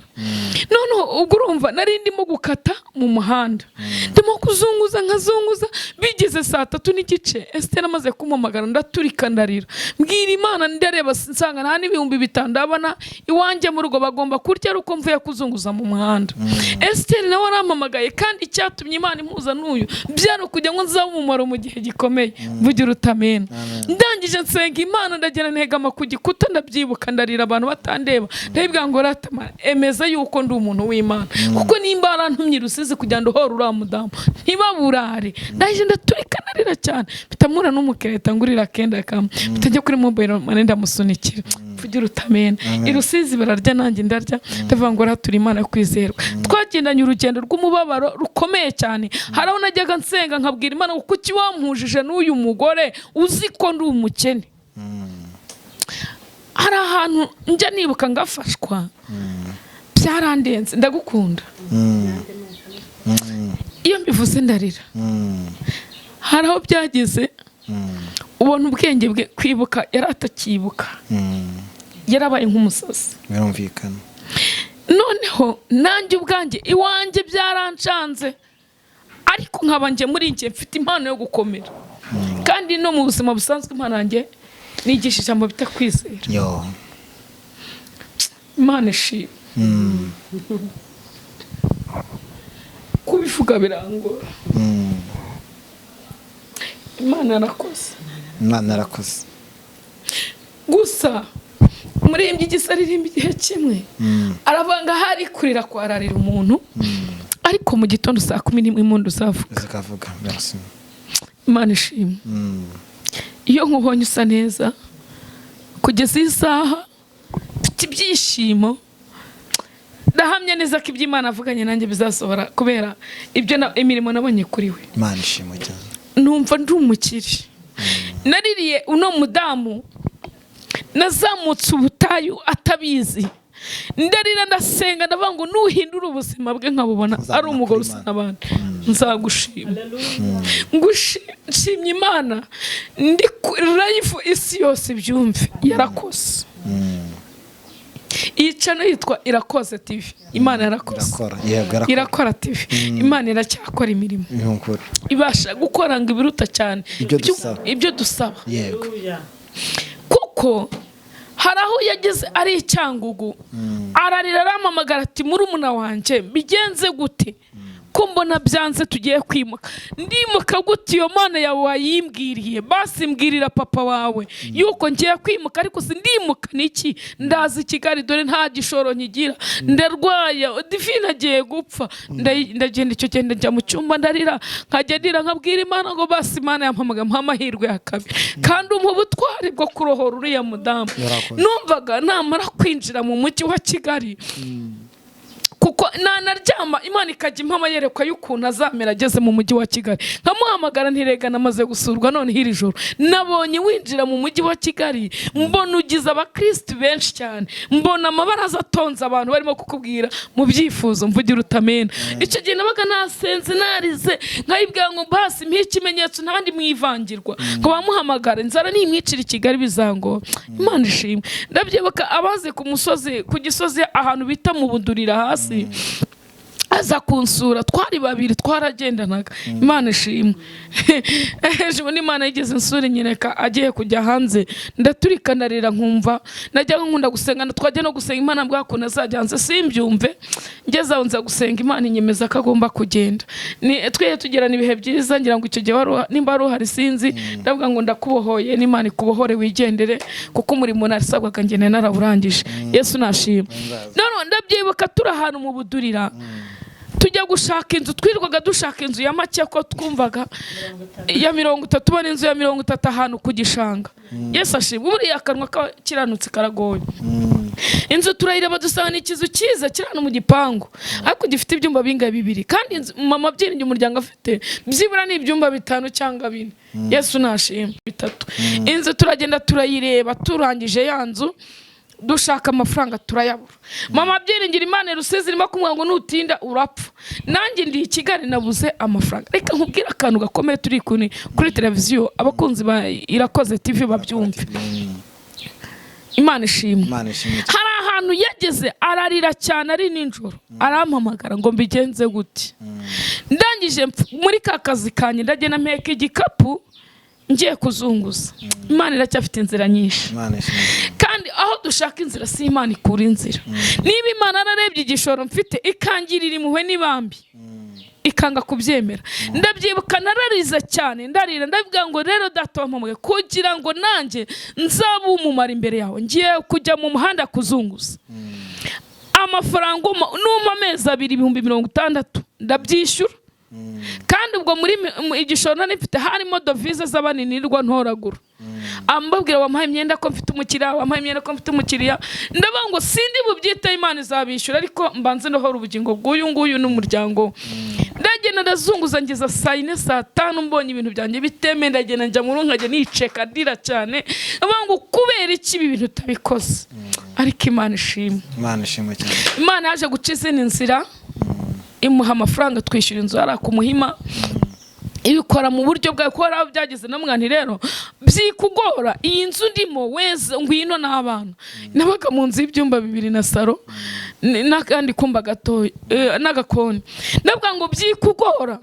None ubwo urumva nari ndimo gukata mu muhanda ndimo kuzunguza nkazunguza bigeze saa 3:30 Esther amaze kumpamagara ndaturika ndarira mbwira Imana ndareba nsanga nta n'ibihumbi 5 ndabona iwanjye mu rugo bagomba kurya ruko mvuye kuzunguza mu muhanda. Esther nawe arampamagaye kandi icyatumye Imana impuza n'uyu byano kujya ngo nzabe umumaro mu gihe gikomeye bugira utamena. Ndangije nsenga Imana ndagera negama ku gikuta ndabyibuka ndarira abantu batandeba ndabibwa ngo ratama emeza yuko ndi umuntu w'Imana kuko nimba arantumye Rusizi kujya ndohora uramudamu ntibaburare. Ndahije ndaturika narira cyane bitamura n'umukereta ngurira kenda kam bitajya kuri mobile money ndamusunikira kugira utamena. Rusizi bararya nanjye ndarya ndavuga ngo raturi Imana kwizerwa. Twagendanye urugendo rw'umubabaro rukomeye cyane. Haraho najyaga nsenga nkabwira Imana kuko kiwampujije n'uyu mugore uzi ko ndi umukene. Hari ahantu njya nibuka ngafashwa byarandenze ndagukunda. Iyo mbivuze ndarira. Hari aho byageze ubona ubwenge bwe kwibuka yaratakibuka yarabaye nk'umusazi. Birumvikana. Noneho nanjye ubwanjye iwanjye byaranshanze ariko nkabanje muri njye mfite impano yo gukomera kandi no mu buzima busanzwe impano yanjye nigisha ijambo bita kwizera. Yo. Imana ishimwe. Kubivuga birangora. Imana yarakoze. Imana yarakoze. Gusa muri igisaririmba igihe kimwe aravanga hari kurira kwararira umuntu ariko mu gitondo saa 11 impundu zavuga. Zikavuga. Merci. Imana ishimwe. Iyo nkubonye usa neza kugeza isaha mfite ibyishimo ndahamya neza ko iby'Imana avuganye nanjye bizasohora kubera ibyo imirimo nabonye kuri we. Imana ishimwe cyane. Numva ndi umukiri. Naririye uno mudamu nazamutse ubutayu atabizi ndarira ndasenga ndavuga ngo nuhindura ubuzima bwe nkabubona ari umugore usa n'abandi nzagushima. Ngushimye Imana ndi life isi yose byumve yarakoze. Icana yitwa IRAKORA TV. Imana yarakoze. IRAKORA TV. Imana iracyakora imirimo. Ibasha gukora ngo ibiruta cyane ibyo dusaba. Yego. Kuko hari aho yageze ari icyangugu ararira aramamagara ati murumuna wanjye bigenze gute ko mbona byanze tugiye kwimuka. Ndimuka gute iyo Mana yawe wayimbwiriye? Basi mbwirira papa wawe yuko ngiye kwimuka, ariko sindimuka niki? Ndazi Kigali dore nta gishoro nkigira, ndarwaye, divina agiye gupfa. Ndagenda icyo genda njya mu cyumba ndarira, nkagenda nkabwira Imana ngo basi Imana yampamaga amahirwe ya kabiri, kandi ubutwari bwo kurohora uriya mudamu. Numvaga namara kwinjira mu mujyi wa Kigali kuko naryama Imana ikajya impama yerekwa y'ukuntu azamera ageze mu mujyi wa Kigali, nkamuhamagara ntirega namaze gusurwa none hiri joro nabonye winjira mu mujyi wa Kigali, mbona ugize abakristo benshi cyane, mbona amabaraza atonze abantu barimo kukubwira mu byifuzo mvugira utamena. Icyo gihe nabaga nasenze narize nkayibwira ngo basi mpiye ikimenyetso ntabandi mwivangirwa, ngo bamuhamagara inzara nimwicira Kigali bizango. Imana ishimwe. Ndabyibuka abaze ku musozi, ku gisozi ahantu bita mu Budurira hasi, aza kunsura, twari babiri twaragendanaga. Imana ishimwe. Ejo Imana yigeze insura nyereka agiye kujya hanze, ndaturika ndarira nkumva najya nkunda gusenga, twajya no gusenga Imana bwako nazajya hanze simbyumve, ngeze aho nza gusenga Imana inyemeza ko agomba kugenda. Ni twiye tugirana ibihe byiza, ngira ngo icyo gihe nimba ari uhari sinzi, ndavuga ngo ndakubohoye n'Imana ikubohore wigendere kuko umurimo narisabwaga ngene narawurangije. Yesu nashimwe. None ndabyibuka turi ahantu mu Budurira, tujya gushaka inzu, twirwaga dushaka inzu ya make ko twumvaga ya 30, tubona inzu ya 30 ahantu ku gishanga. Yesu ashimwe. Buriya akanwa kiranutse karagoye. Inzu turayireba dusanga ni ikizu cyiza kirano mu gipangu, ariko gifite ibyumba bingahe 2, kandi mama Mmbyiringiro umuryango afite byibura ni ibyumba 5 cyangwa 4. Yesu nashimwe. 3. Inzu turagenda turayireba, turangije ya nzu dushaka amafaranga turayabura. Mama Mmbyiringiro Imana Rusizi irimo kumubwira ngo nutinda urapfa. Nanjye ndi i Kigali nabuze amafaranga. Reka nkubwira akantu gakomeye turi kuri televiziyo, abakunzi ba Irakoze TV babyumve. Imana ishimwe. Hari ahantu yageze ararira cyane ari ninjoro, arampamagara ngo mbigenze gute. Ndangije muri kakazi kanye ndagenda mpeka igikapu ngiye kuzunguza. Imana iracyafite inzira nyinshi, kandi aho dushaka inzira si Imana ikura inzira. Niba Imana ararebye igishoro mfite ikangirira impuhwe n'ibambi, ikanga kubyemera. Ndabyibuka narariza cyane, ndarira ndavuga ngo rero data wampamaye kugira ngo nanjye nzabe umumara imbere yawe, ngiye kujya mu muhanda kuzunguza. Amafaranga numa amezi 2,60 ndabyishyura, kandi ubwo muri igishoro nari mfite harimo dovize z'abaninirwa ntoragura. Ambabwira wampaye imyenda ko mfite umukiriya, wampaye imyenda ko mfite umukiriya. Ndavuga ngo sindi bubyita Imana izabishyura, ariko mbanze nohora ubugingo bw'uyu nguyu n'umuryango. Ndagenda ndazunguza ngeza saa 4 saa 5 mbonye ibintu byanjye biteme, ndagenda njya mu nkajya niceka ndira cyane. Ndavuga ngo kubera iki ibi bintu utabikoze? Ariko Imana ishimwe. Imana ishimwe cyane. Imana yaje guciza inzira, imuha amafaranga twishyura inzu ara ku Muhima. Ibikora mu buryo bwa ko araho byageze na mwana rero byikugora. Iyi nzu ndimo weze ngwino n'abana, nabaga mu nzu y'ibyumba 2 na saro n'akandi kumba gato n'agakoni. Ndavuga ngo byikugora,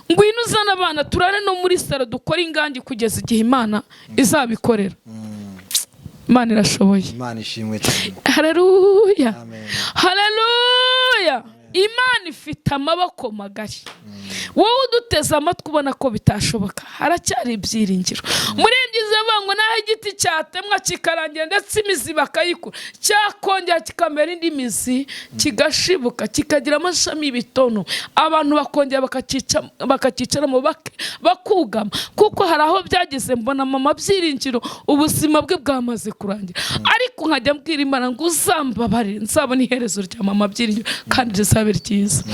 ngwino uzana abana turare no muri saro dukora ingangi kugeza igihe Imana izabikorera. Imana irashoboye. Imana ishimwe cyane. Haleluya. Amen. Haleluya. Imana ifite amaboko magari. Wowe uduteze amatwi ubona ko bitashoboka, haracyari ibyiringiro. Murembyize bango naho igiti cyatemwa kikarangira ndetse imizi bakayikura, cyakongera kikamera indi mizi kigashibuka kikagira amashami y'ibitono, abantu bakongera bakakicaramo bakugama. Kuko hari aho byageze mbona mama Mmbyiringiro ubuzima bwe bwamaze kurangira, ariko nkajya mbwira Imana ngo uzambabarire nzabona iherezo rya mama Mmbyiringiro kandi rizabe ryiza.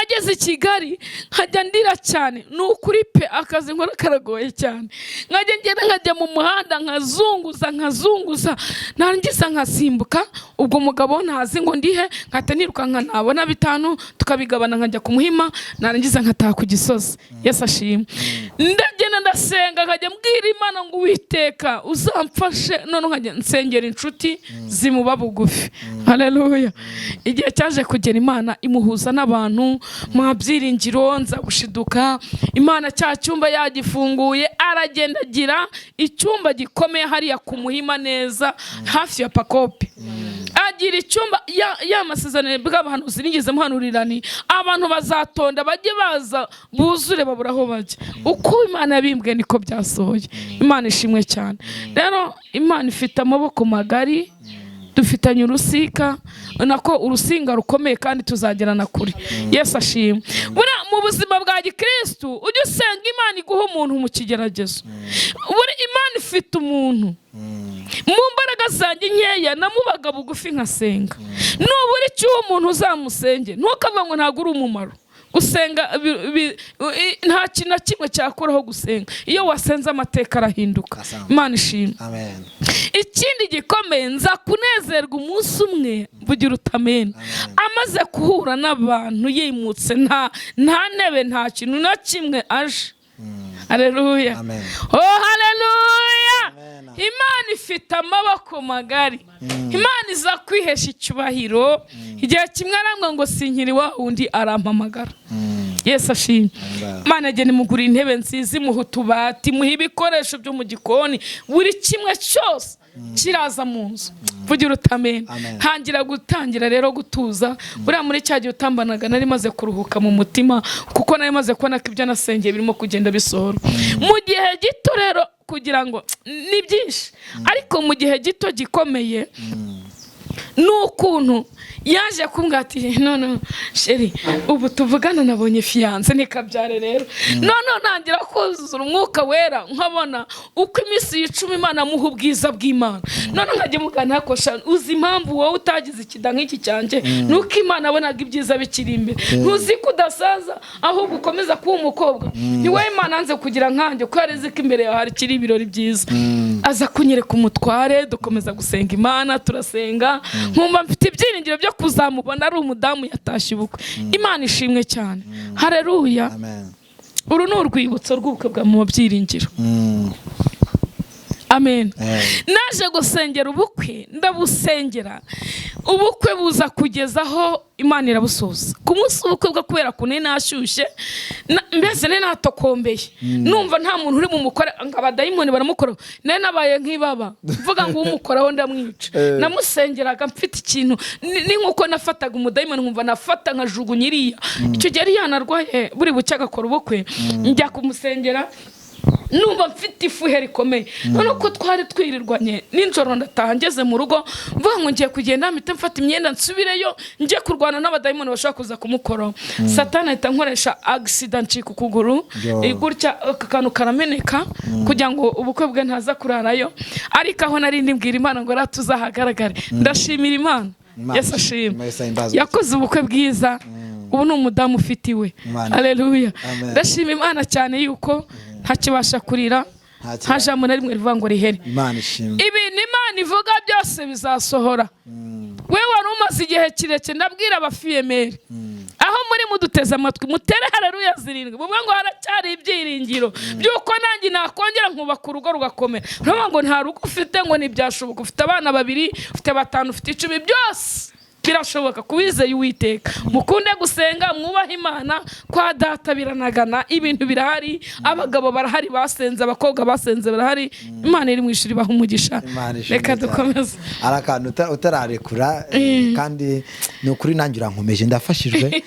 Ageze i Kigali nkajya ndira cyane, n'ukuri pe akazi nkora karagoye cyane. Nkajya mu muhanda nkazunguza narangiza nkasimbuka, ubwo mugabo ntazi ngo ndihe, nkahita niruka nkanabona 5 tukabigabana, nkajya ku Muhima, narangiza nkataha ku Gisozi. Yesu ashimwe. Ndagenda ndasenga, nkajya mbwira Imana ngo Uwiteka uzamfashe, none nkajya nsengera inshuti zimuba bugufi. Haleluya. Igihe cyaje kugera Imana imuhuza n'abantu Mmbyiringiro nza gushiduka. Imana cya cyumba yagifunguye, aragenda agira icyumba gikomeye hariya ku Muhima neza hafi ya Pakope. nzagira icyumba ya masezerano bw'abahanuzi nigeze muhanurirani abantu bazatonda bajye baza buzure babura aho bajya uko Imana yabimbwiye niko byasohoye. Imana ishimwe cyane. Rero Imana ifite amaboko magari, dufitanye urusika nako urusinga rukomeye kandi tuzagerana kuri. Yesu ashimwe. Bura mu buzima bwa gikristo ujye usenga Imana iguha umuntu mu kigeragezo. Buri Imana ifite umuntu mu mbaraga zanjye nkeya namubaga bugufi nkasenga. Nubura icyo umuntu uzamusenge ntukavuga ngo ntago uri umumaro. Gusenga nta kintu na kimwe cyakuraho gusenga. Iyo wasenze amateka arahinduka. Imana ishimwe. Amen. Ikindi gikomeye nza kunezerwa umunsi umwe mvugira utamena amaze kuhura n'abantu yimutse nta ntebe nta kintu na kimwe aje. Haleluya. Amen. Oh haleluya. Imana ifite amaboko magari. Imana iza kwihesha icyubahiro. Igihe kimwe arambwa ngo sinkiri wa undi arampamagara. Yesu ashimwe. Imana agene mugura intebe nziza, imuha utubati, muha ibikoresho byo mu gikoni, buri kimwe cyose kiraza mu nzu. Vugira utamena. Gutangira rero gutuza. Buriya muri cya gihe utambanaga nari maze kuruhuka mu mutima kuko nari maze kubona ko ibyo nasengeye birimo kugenda bisohora. Mu gihe gito rero kugira ngo ni byinshi ariko mu gihe gito gikomeye n'ukuntu yaje kumbwatira none sheri ubu tuvugana nabonye fiance nikabyare rero none nangira kuzura umwuka wera nkabona uko iminsi 10 Imana muha ubwiza bw'Imana none nkajye mugana kosha uzi impamvu wowe utagize ikida nk'iki cyanjye nuko Imana abonaga ibyiza bikiri imbere ntuzi kudasaza aho gukomeza kuba umukobwa ni wowe Imana nze kugira nkanjye ko yareze ko imbere yawe hari kiri ibirori byiza aza kunyereka umutware dukomeza gusenga Imana turasenga nkumva mfite ibyiringiro byo kuzamubona ari umudamu yatashye ubukwe. Imana ishimwe cyane. Haleluya. Amen. Uru ni urwibutso rw'ubukwe bwa Mmbyiringiro. Amen. Naje gusengera ubukwe ndabusengera ubukwe buza kugezaho Imana irabusoza ku munsi ubukwe bwo kubera kune nashyushye mbese ne natokombeye numva nta muntu uri mu mukora ngabadayimoni baramukora ne nabaye nk'ibaba mvuga ngo umukoraho ndamwica namusengeraga mfite ikintu ni nkuko nafataga umudayimoni nkumva nafata nkajugunyiriya icyo gihe yanarwaye buri bucya gakora ubukwe njya kumusengera numva mfite ifuhe rikomeye none ko twari twirirwanye ninjoro ndataha ngeze mu rugo mvuga ngo ngiye kugenda mpite mfata imyenda nsubireyo ngiye kurwana n'abadayimoni bashaka kuza kumukora Satani ahita nkoresha accident ku kuguru igurya akantu karameneka kugira ngo ubukwe bwe ntaza kurarayo ariko aho nari ndimbwira Imana ngo ratuzahagaragare ndashimira Imana. Yesu ashimwe yakoze ubukwe bwiza ubu ni umudamu ufitiwe. Haleluya. Ndashima Imana cyane yuko ntakibasha kurira nta jambo na rimwe rivuga ngo rihere. Ibi ni Imana ivuga byose bizasohora. Wewe wari umaze igihe kirekire ndabwira abafiyemeri aho muri muduteza amatwi mutere haleluya 7 bumwe ngo haracyari ibyiringiro byuko nanjye nakongera nkubaka urugo rugakomera. Ntabwo ngo nta rugo ufite ngo nibyashoboka ufite abana 2 ufite 5 ufite 10 byose birashoboka kubizeye Uwiteka. Mukunde gusenga mwubaha Imana kwa data biranagana ibintu birahari abagabo barahari basenze abakobwa basenze barahari Imana iri mwishuri baha umugisha. Reka dukomeze arakantu utararekura kandi no kuri nanjye urankomeje ndafashijwe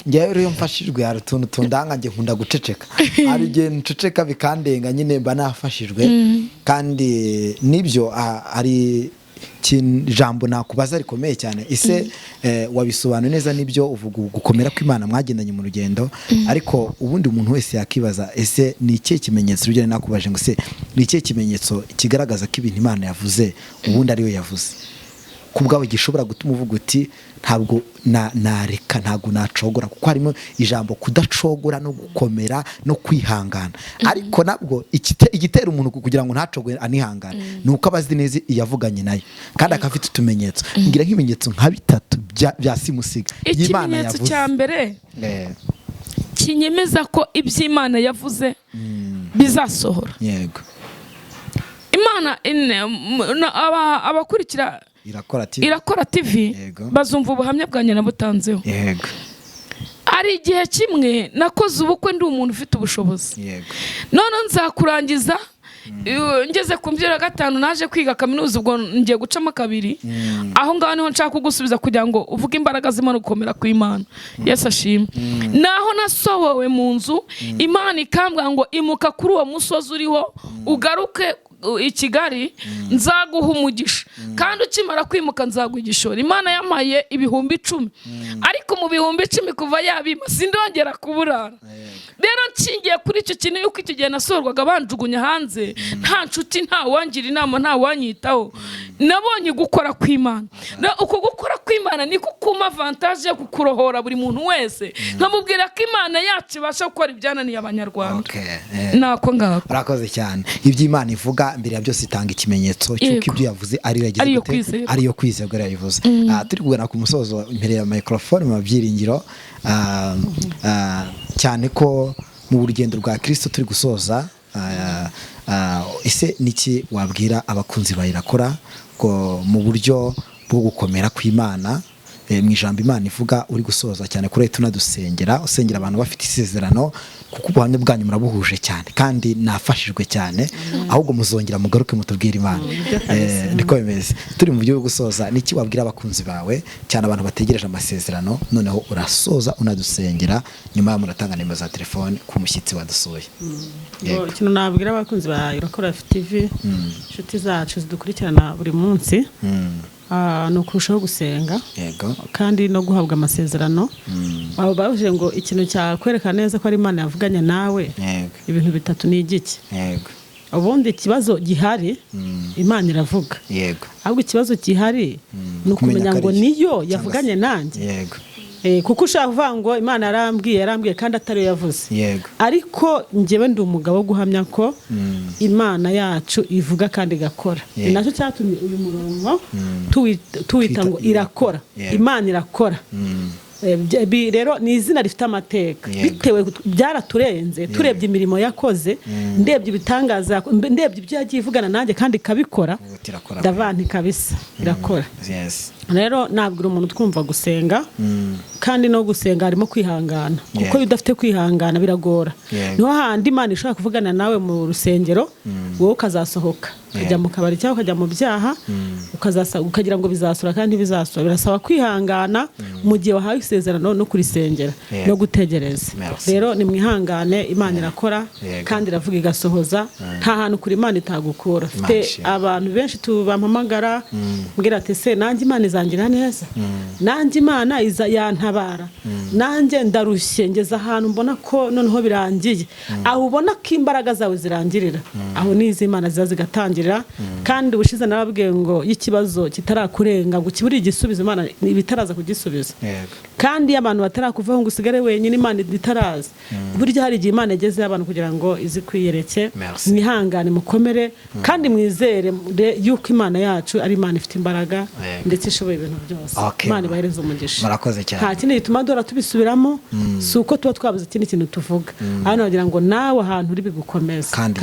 njye rero mfashijwe hari utuntu tundanga nge nkunda guceceka ari gihe nceceka bikandenga nyine mba nafashijwe kandi nibyo ari jambo nakubaza rikomeye cyane ise wabisobanura neza nibyo uvuga gukomera kw'Imana mwagendanye mu rugendo ariko ubundi umuntu wese yakibaza ese ni iki kimenyetso rugene nakubaje ngo se ni iki kimenyetso kigaragaza ko ibintu Imana yavuze ubundi ari we yavuze kubwawe gishobora gutuma uvuga uti ntabwo nareka ntabwo nacogora kuko harimo ijambo kudacogora no gukomera no kwihangana ariko nabwo igitera umuntu kugira ngo ntacogore anihangana nuko abazi neza iyavuganye nayo kandi akafite utumenyetso ngira nk'ibimenyetso nka 3 bya simusiga y'Imana yavuze. Ikimenyetso cya mbere kinyemeza ko iby'Imana yavuze bizasohora. Yego. Imana abakurikira Irakora TV bazumva ubuhamya bwanjye nabutanzeho. Yego. Ari igihe kimwe nakoze ubukwe ndi umuntu ufite ubushobozi. Yego. None nzakurangiza ngeze ku mbyira gatanu naje kwiga kaminuza ubwo ngiye gucamo kabiri aho ngaho niho nshaka kugusubiza kugira ngo uvuge imbaraga z'Imana gukomera ku Imana. Yesu ashimwe. Naho nasohowe mu nzu Imana ikambwa ngo imuka kuri uwo musozi uriho ugaruke i Kigali nzaguha umugisha kandi ukimara kwimuka nzaguha igishoro. Imana yamaye ibihumbi 10 ariko mu bihumbi 10 kuva yabima sindongera kuburara. Rero nshingiye kuri icyo kintu yuko icyo gihe nasorwaga banjugunya hanze nta nshuti nta wangira inama nta wanyitaho nabonye gukora kw'Imana. Uko gukora kw'Imana niko kuma avantage yo kukurohora buri muntu wese nkamubwira ko Imana yacu ibasha gukora ibyananiye abanyarwanda. Nako ngako urakoze cyane. Iby'Imana ivuga mbere ya byose itanga ikimenyetso cy'uko ibyo yavuze ari yagize ariyo kwizerwa yabivuze. Turi kugana ku musozo imbere ya microphone mu Mmbyiringiro cyane ko mu rugendo rwa Kristo turi gusoza ese niki wabwira abakunzi ba IRAKORA ko mu buryo bwo gukomera kw'Imana mu ijambo Imana ivuga uri gusoza cyane kuri tunadusengera usengera abantu bafite isezerano kuko ubuhamya bwanyu murabuhuje cyane kandi nafashijwe cyane ahubwo muzongera mugaruke mutubwira Imana. Niko bimeze. Turi mu buryo bwo gusoza niki wabwira abakunzi bawe cyane abantu bategereje amasezerano noneho urasoza unadusengera nyuma muratanga nimero za telefone ku mushyitsi wadusuye. Ikintu nabwira abakunzi ba IRAKORA TV inshuti zacu zidukurikirana buri munsi no kurushaho gusenga kandi no guhabwa amasezerano. Abo bavuze ngo ikintu cyakwereka neza ko ari Imana yavuganye nawe ibintu bitatu ni igiki. Ubundi ikibazo gihari Imana iravuga. Ahubwo ikibazo gihari ni ukumenya ngo niyo yavuganye nanjye. Kuko ushaka kuvuga ngo Imana yarambwiye kandi atari yavuze. Ariko njyewe ndi umugabo wo guhamya ko Imana yacu ivuga kandi igakora. Nacyo cyatumye uyu murongo tuwita ngo IRAKORA. Imana irakora. Rero ni izina rifite amateka bitewe byaraturenze turebye imirimo yakoze ndebye ibitangaza ndebye ibyo yagiye ivugana nanjye kandi ikabikora ndavanti kabisa irakora. Rero nabwira umuntu twumva gusenga kandi no gusenga harimo kwihangana kuko iyo udafite kwihangana biragora. Niho handi Imana ishaka kuvugana nawe mu rusengero wowe ukazasohoka ukajya mu kabari cyangwa ukajya mu byaha ukagira ngo bizasura kandi bizasura. Birasaba kwihangana mu gihe wahawe isezerano no kurisengera no gutegereza. Rero ni mwihangane Imana irakora kandi iravuga igasohoza nta hantu kuri Imana itagukura. Mfite abantu benshi tubampamagara mbwira ati se nanjye Imana izangira neza nanjye Imana yantabara nanjye ndarushye ngeze ahantu mbona ko noneho birangiye aho ubona ko imbaraga zawe zirangirira aho nizi Imana zigatangira. Kandi ubushize narabwiye ngo y'ikibazo kitarakurenga ngo kiburi igisubizo Imana ibitaraza kugisubiza. Kandi abantu batarakuvaho ngo usigare wenyine Imana itaraza. Burya hari igihe Imana igeze abantu kugira ngo izi kwiyereke. Mwihangane mukomere kandi mwizere yuko Imana yacu ari Imana ifite imbaraga ndetse ishoboye ibintu byose. Imana ibahereze umugisha. Murakoze cyane. Nta kindi gituma dora tubisubiramo suko tuba twabuze ikindi kintu tuvuga. Hano wagira ngo nawe ahantu uri bigukomeza kandi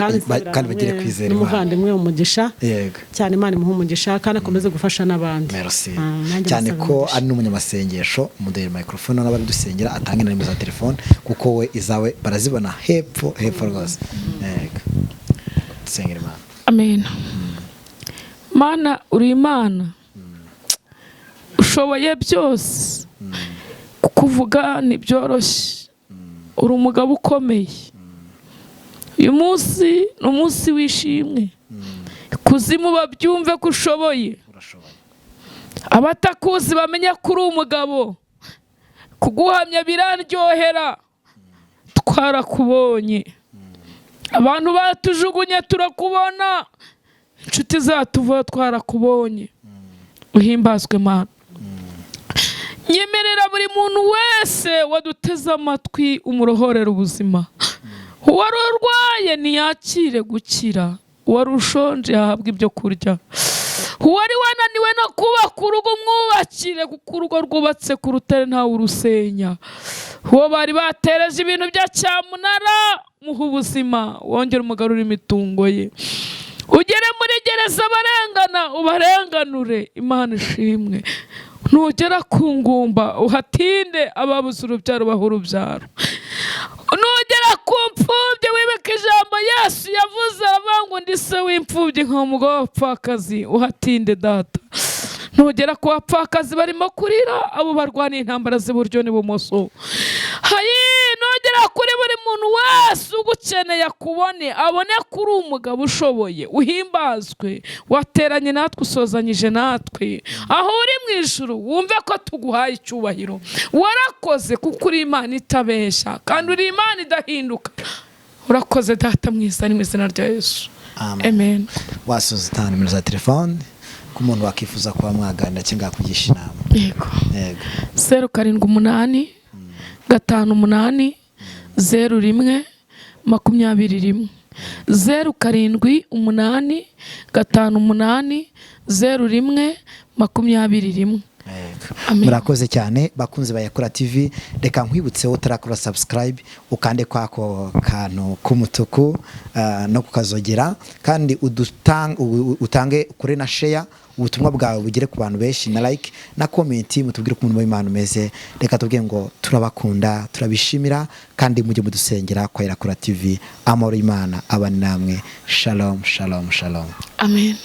bagire kwizera umuvandimwe umugisha cyane Imana imuha umugisha kandi akomeze gufasha n'abandi. Cyane ko ari n'umunyamasengesho mudere microphone n'abari dusengera atange na nimero za telefone kuko we izawe barazibona hepfo rwose. Dusengera Imana. Amen. Mana uri Imana ushoboye byose kukuvuga ni byoroshye uri umugabo ukomeye. Uyu munsi ni umunsi wishimwe kuzimu babyumve ko ushoboye abatakuzi bamenya ko uri umugabo kuguhamya biraryohera twarakubonye abantu batujugunye turakubona inshuti zatuvuye twarakubonye uhimbazwe Mana. Nyemerera buri muntu wese waduteze amatwi umurohorera ubuzima. Uwari urwaye ntiyakire gukira uwari ushonje yahabwa ibyo kurya uwari wananiwe no kubaka urugo mwubakire kuko urugo rwubatse ku rutare ntawe urusenya. Uwo bari batereje ibintu bya cyamunara muha ubuzima wongera umugarura imitungo ye ugere muri gereza abarengana ubarenganure Imana ishimwe. Nugera ku ngumba uhatinde ababuze urubyaro baha urubyaro nugera ku imfubyi wibuka ijambo Yesu yavuze aravuga ngo ndi se w'imfubyi nka umugabo w'abapfakazi uhatinde data. Ntugera ku bapfakazi barimo kurira abo barwaniye intambara z'iburyo n'ibumoso. Hayi ntugera kuri buri muntu wese ugukeneye akubone abone kuri umugabo ushoboye uhimbazwe wateranye natwe usozanyije natwe aho uri mu ijuru wumve ko tuguhaye icyubahiro. Warakoze kuko uri Imana itabesha kandi uri Imana idahinduka. Urakoze data mwiza mu izina rya Yesu. Amen. Wasoza itanu nimero za telefone ku muntu wakifuza kuba mwaganira cyangwa kugisha inama. Yego. 078 58 01 21 078 58 01 21. Murakoze cyane bakunzi ba Yakora TV. Reka nkwibutse utarakora subscribe ukande kwako kantu kumutuku no kukazogera kandi utange kuri na share ubutumwa bwawe bugere ku bantu benshi na like na comment mutubwire ku muntu w'Imana umeze. Reka tubwiye ngo turabakunda turabishimira kandi mujye mudusengera kwa Yakora TV. Amahoro y'Imana abane namwe. Shalom shalom shalom. Amen.